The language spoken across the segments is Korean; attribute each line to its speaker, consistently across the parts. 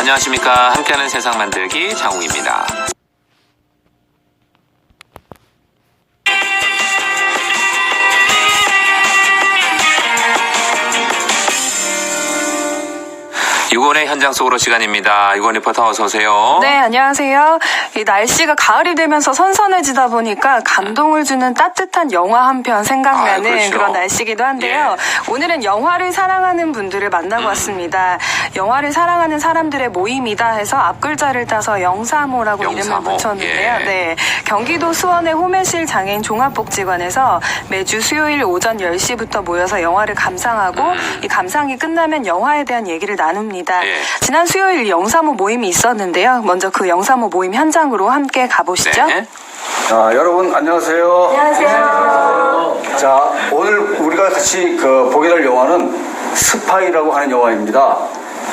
Speaker 1: 안녕하십니까. 함께하는 세상 만들기 장웅입니다. 유건의 현장 속으로 시간입니다. 유건 리포터 어서 오세요.
Speaker 2: 네, 안녕하세요. 이 날씨가 가을이 되면서 선선해지다 보니까 감동을 주는 따뜻한 영화 한 편 생각나는
Speaker 1: 그렇죠.
Speaker 2: 그런 날씨기도 한데요. 오늘은 영화를 사랑하는 분들을 만나고 왔습니다. 영화를 사랑하는 사람들의 모임이다 해서 앞글자를 따서 영사모라고 이름을
Speaker 1: 영사모.
Speaker 2: 붙였는데요.
Speaker 1: 예.
Speaker 2: 네, 경기도 수원의 호매실 장애인 종합복지관에서 매주 수요일 오전 10시부터 모여서 영화를 감상하고 이 감상이 끝나면 영화에 대한 얘기를 나눕니다.
Speaker 1: 예.
Speaker 2: 지난 수요일 영사모 모임이 있었는데요. 먼저 그 영사모 모임 현장으로 함께 가보시죠.
Speaker 1: 네.
Speaker 3: 자, 여러분 안녕하세요.
Speaker 2: 안녕하세요.
Speaker 3: 자, 오늘 우리가 같이 보게 될 영화는 스파이라고 하는 영화입니다.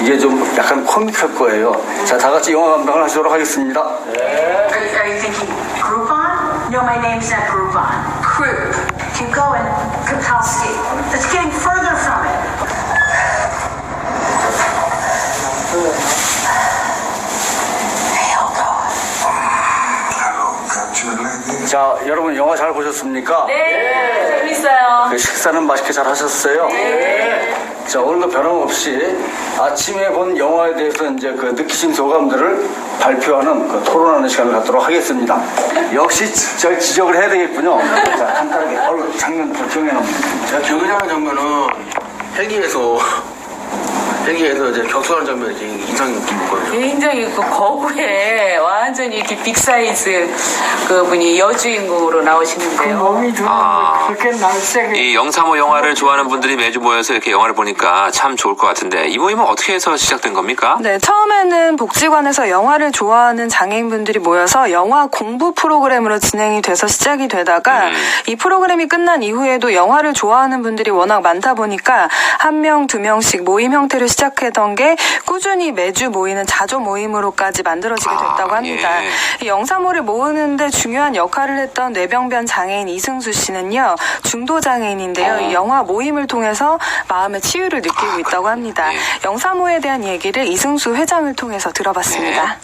Speaker 3: 이게 좀 약간 코믹할 거예요. 자, 다 같이 영화 감상을 하시도록 하겠습니다.
Speaker 4: Are you thinking Groupon? No, my name's not Groupon. Group. Keep going. Kapowski. It's getting further from it.
Speaker 3: 자, 여러분 영화 잘 보셨습니까?
Speaker 2: 네, 재밌어요.
Speaker 3: 그 식사는 맛있게 잘 하셨어요? 네. 자, 오늘도 변함없이 아침에 본 영화에 대해서 이제 느끼신 소감들을 발표하는 토론하는 시간을 갖도록 하겠습니다. 역시 저 지적을 해야 되겠군요. 자, 간단하게 장면 정해놓습니다.
Speaker 5: 제가 기억에 나는 장면은 헬기에서 이제 격투하는 장면이 되게 인상이 깊었거든요.
Speaker 6: 굉장히 그 거구에 완전히 이렇게 빅사이즈 그분이 여주인공으로 나오시는데요.
Speaker 7: 몸이 좋은
Speaker 1: 아.
Speaker 7: 거 그렇게 날쌔게
Speaker 1: 이 영사모 영화를 좋아하는 분들이 매주 모여서 이렇게 영화를 보니까 참 좋을 것 같은데 이 모임은 어떻게 해서 시작된 겁니까?
Speaker 2: 네, 처음에는 복지관에서 영화를 좋아하는 장애인분들이 모여서 영화 공부 프로그램으로 진행이 돼서 시작이 되다가 이 프로그램이 끝난 이후에도 영화를 좋아하는 분들이 워낙 많다 보니까 한 명, 두 명씩 모임 형태로 시작했던 게 꾸준히 매주 모이는 자조 모임으로까지 만들어지게 됐다고 합니다.
Speaker 1: 예.
Speaker 2: 이 영사모를 모으는데 중요한 역할을 했던 뇌병변 장애인 이승수 씨는요, 중도 장애인인데요. 이 영화 모임을 통해서 마음의 치유를 느끼고 있다고 합니다.
Speaker 1: 예.
Speaker 2: 영사모에 대한 얘기를 이승수 회장을 통해서 들어봤습니다.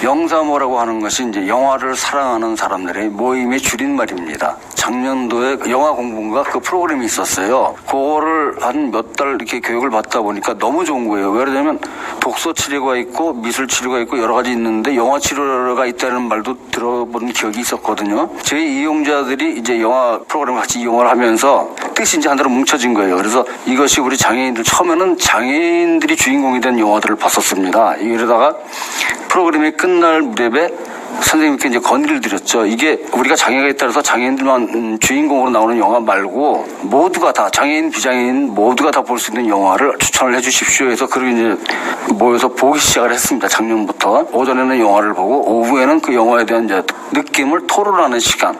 Speaker 3: 영사모라고 하는 것이 이제 영화를 사랑하는 사람들의 모임의 줄임말입니다. 작년도에 영화 공부인가 그 프로그램이 있었어요. 그거를 한 몇 달 이렇게 교육을 받다 보니까 너무 좋은 거예요. 왜냐하면 독서 치료가 있고 미술 치료가 있고 여러 가지 있는데 영화 치료가 있다는 말도 들어본 기억이 있었거든요. 저희 이용자들이 이제 영화 프로그램을 같이 이용을 하면서 뜻이 이제 하나로 뭉쳐진 거예요. 그래서 이것이 우리 장애인들 처음에는 장애인들이 주인공이 된 영화들을 봤었습니다. 이러다가 프로그램이 끝날 무렵에 선생님께 이제 건의를 드렸죠. 이게 우리가 장애가 있다고 해서 장애인들만 주인공으로 나오는 영화 말고 모두가 다 장애인, 비장애인 모두가 다 볼 수 있는 영화를 추천을 해 주십시오 해서 그렇게 이제 모여서 보기 시작을 했습니다. 작년부터. 오전에는 영화를 보고 오후에는 그 영화에 대한 이제 느낌을 토론하는 시간.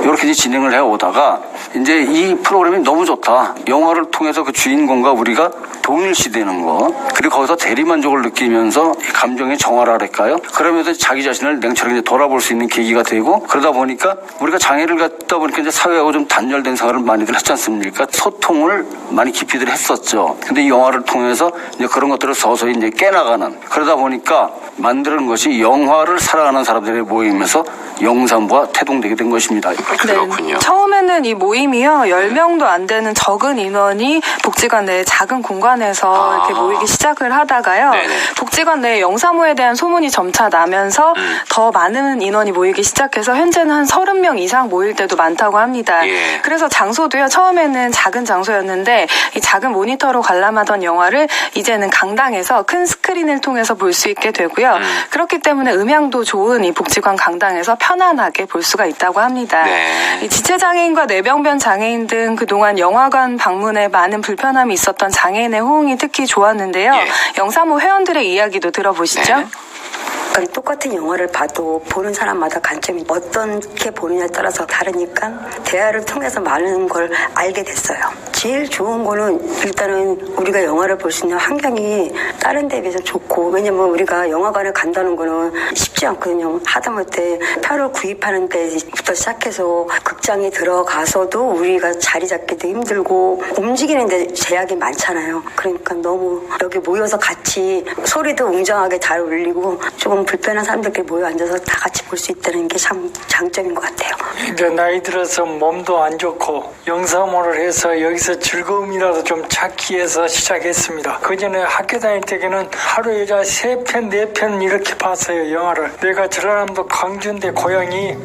Speaker 3: 이렇게 이제 진행을 해 오다가 이제 이 프로그램이 너무 좋다. 영화를 통해서 그 주인공과 우리가 동일시되는 거. 그리고 거기서 대리만족을 느끼면서 감정의 정화랄까요? 그러면서 자기 자신을 냉철하게 돌아볼 수 있는 계기가 되고 그러다 보니까 우리가 장애를 갖다 보니까 이제 사회하고 좀 단절된 생활을 많이들 했지 않습니까? 소통을 많이 깊이들 했었죠. 근데 이 영화를 통해서 이제 그런 것들을 서서히 이제 깨나가는 그러다 보니까 만드는 것이 영화를 사랑하는 사람들의 모임에서 영사모가 태동되게 된 것입니다.
Speaker 1: 그렇군요.
Speaker 2: 네, 처음에는 이 모임이요, 10명도 안 되는 적은 인원이 복지관 내 작은 공간에서 이렇게 모이기 시작을 하다가요.
Speaker 1: 네네.
Speaker 2: 복지관 내 영사모에 대한 소문이 점차 나면서 더 많은 인원이 모이기 시작해서 현재는 한 30명 이상 모일 때도 많다고 합니다.
Speaker 1: 예.
Speaker 2: 그래서 장소도요, 처음에는 작은 장소였는데 이 작은 모니터로 관람하던 영화를 이제는 강당에서 큰 스크린을 통해서 볼 수 있게 되고요. 그렇기 때문에 음향도 좋은 이 복지관 강당에서 편안하게 볼 수가 있다고 합니다.
Speaker 1: 네.
Speaker 2: 이 지체장애인과 뇌병변 장애인 등 그동안 영화관 방문에 많은 불편함이 있었던 장애인의 호응이 특히 좋았는데요.
Speaker 1: 예.
Speaker 2: 영사모 회원들의 이야기도 들어보시죠.
Speaker 1: 네.
Speaker 7: 그러니까 똑같은 영화를 봐도 보는 사람마다 관점이 어떻게 보느냐에 따라서 다르니까 대화를 통해서 많은 걸 알게 됐어요. 제일 좋은 거는 일단은 우리가 영화를 볼 수 있는 환경이 다른 데에 비해서 좋고, 왜냐면 우리가 영화관에 간다는 거는 쉽지 않거든요. 하다못해 표를 구입하는 데부터 시작해서 극장에 들어가서도 우리가 자리 잡기도 힘들고 움직이는데 제약이 많잖아요. 그러니까 너무 여기 모여서 같이 소리도 웅장하게 잘 울리고 조금 불편한 사람들끼리 모여 앉아서 다 같이 볼 수 있다는 게 참 장점인 것 같아요.
Speaker 8: 이제 나이 들어서 몸도 안 좋고 영사모를 해서 여기서 즐거움이라도 좀 찾기 위해서 시작했습니다. 그전에 학교 다닐 때에는 하루에 3편, 4편 이렇게 봤어요, 영화를. 내가 전라남도 광주인데 고향이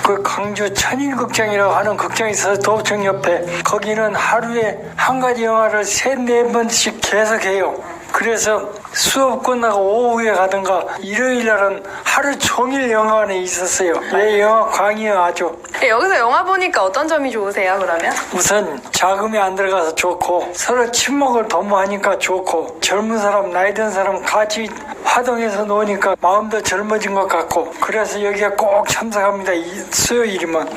Speaker 8: 그 광주 천일극장이라고 하는 극장이 있어서 도청 옆에, 거기는 하루에 한 가지 영화를 3, 4번씩 계속해요. 그래서 수업 끝나고 오후에 가든가 일요일 날은 하루 종일 영화관에 있었어요. 내 영화 광이요, 아주.
Speaker 2: 여기서 영화 보니까 어떤 점이 좋으세요, 그러면?
Speaker 8: 우선 자금이 안 들어가서 좋고, 서로 친목을 도모하니까 좋고, 젊은 사람, 나이 든 사람 같이 화동에서 노니까 마음도 젊어진 것 같고, 그래서 여기가 꼭 참석합니다, 이 수요일이면.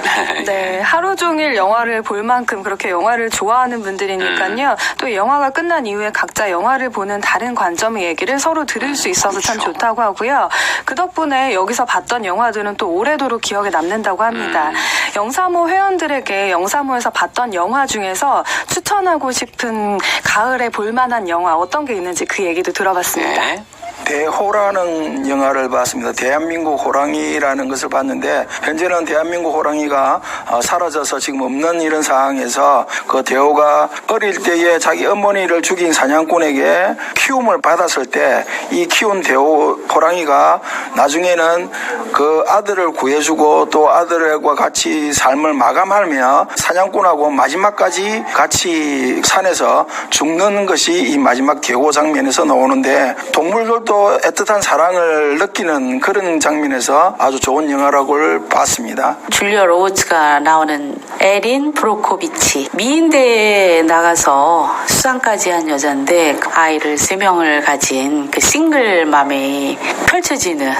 Speaker 2: 네, 하루 종일 영화를 볼 만큼 그렇게 영화를 좋아하는 분들이니까요. 또 영화가 끝난 이후에 각자 영화를 보는 다른 관점의 얘기를 서로 들을 수 있어서 참 좋다고 하고요. 그 덕분에 여기서 봤던 영화들은 또 오래도록 기억에 남는다고 합니다. 영사모 회원들에게 영사모에서 봤던 영화 중에서 추천하고 싶은 가을에 볼만한 영화 어떤 게 있는지 그 얘기도 들어봤습니다.
Speaker 1: 네.
Speaker 9: 대호라는 영화를 봤습니다. 대한민국 호랑이라는 것을 봤는데, 현재는 대한민국 호랑이가 사라져서 지금 없는 이런 상황에서 그 대호가 어릴 때에 자기 어머니를 죽인 사냥꾼에게 키움을 받았을 때 이 키운 대호 호랑이가 나중에는 그 아들을 구해주고 또 아들과 같이 삶을 마감하며 사냥꾼하고 마지막까지 같이 산에서 죽는 것이 이 마지막 대호 장면에서 나오는데, 동물들도 애틋한 사랑을 느끼는 그런 장면에서 아주 좋은 영화라고 봤습니다.
Speaker 6: 줄리아 로버츠가 나오는 에린 브로코비치, 미인대에 나가서 수상까지 한 여잔데 아이를 3명을 가진 그 싱글맘에 펼쳐지는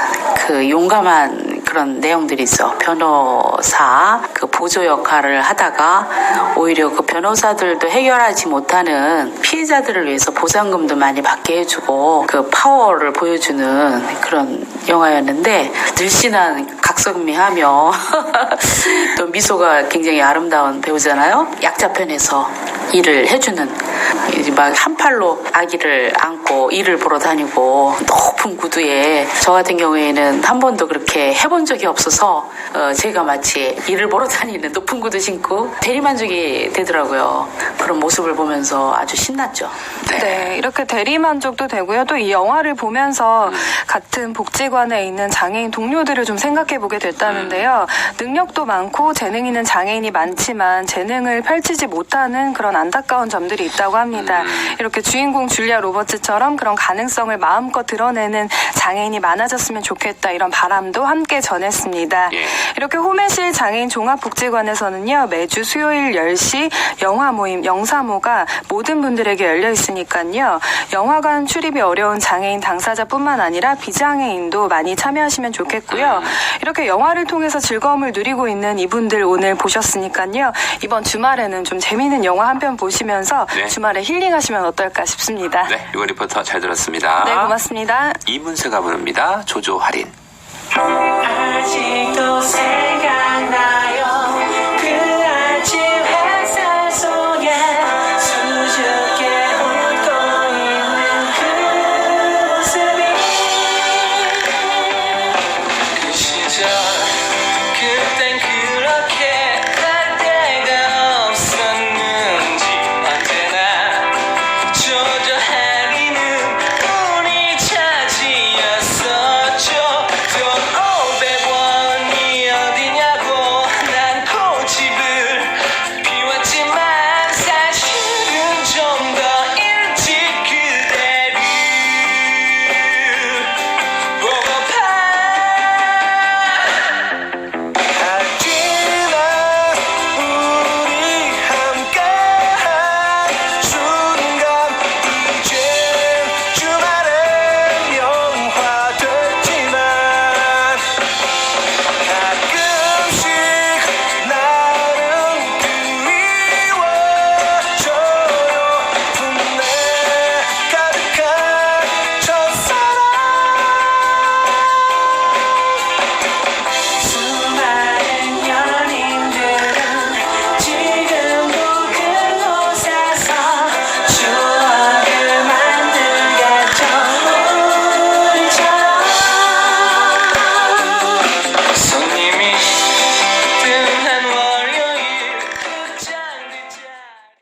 Speaker 6: 그 용감한 그런 내용들이 있어. 변호사 그 보조 역할을 하다가 오히려 그 변호사들도 해결하지 못하는 피해자들을 위해서 보상금도 많이 받게 해주고 그 파워를 보여주는 그런 영화였는데, 늘씬한 각선미하며 또 미소가 굉장히 아름다운 배우잖아요. 약자편에서 일을 해주는, 막 한 팔로 아기를 안고 일을 보러 다니고 높은 구두에, 저 같은 경우에는 한 번도 그렇게 해본 적이 없어서 제가 마치 일을 보러 다니는 높은 구두 신고 대리만족이 되더라고요. 그런 모습을 보면서 아주 신났죠.
Speaker 2: 네, 이렇게 대리만족도 되고요. 또 이 영화를 보면서 같은 복지관에 있는 장애인 동료들을 좀 생각해보게 됐다는데요. 능력도 많고 재능 있는 장애인이 많지만 재능을 펼치지 못하는 그런 안타까운 점들이 있다고 합니다. 이렇게 주인공 줄리아 로버츠처럼 그런 가능성을 마음껏 드러내는 장애인이 많아졌으면 좋겠다, 이런 바람도 함께 전했습니다.
Speaker 1: 예.
Speaker 2: 이렇게 호메실 장애인 종합복지관에서는요, 매주 수요일 10시 영화 모임 영사모가 모든 분들에게 열려 있으니까요. 영화관 출입이 어려운 장애인 당사자뿐만 아니라 비장애인도 많이 참여하시면 좋겠고요. 이렇게 영화를 통해서 즐거움을 누리고 있는 이분들 오늘 보셨으니까요. 이번 주말에는 좀 재미있는 영화 한 편 보시면서
Speaker 1: 네.
Speaker 2: 주말에 힐링하시면 어떨까 싶습니다.
Speaker 1: 네, 유건 리포터 잘 들었습니다.
Speaker 2: 네, 고맙습니다.
Speaker 1: 이문세가 부릅니다. 조조 할인.
Speaker 10: 아직도 생각나요.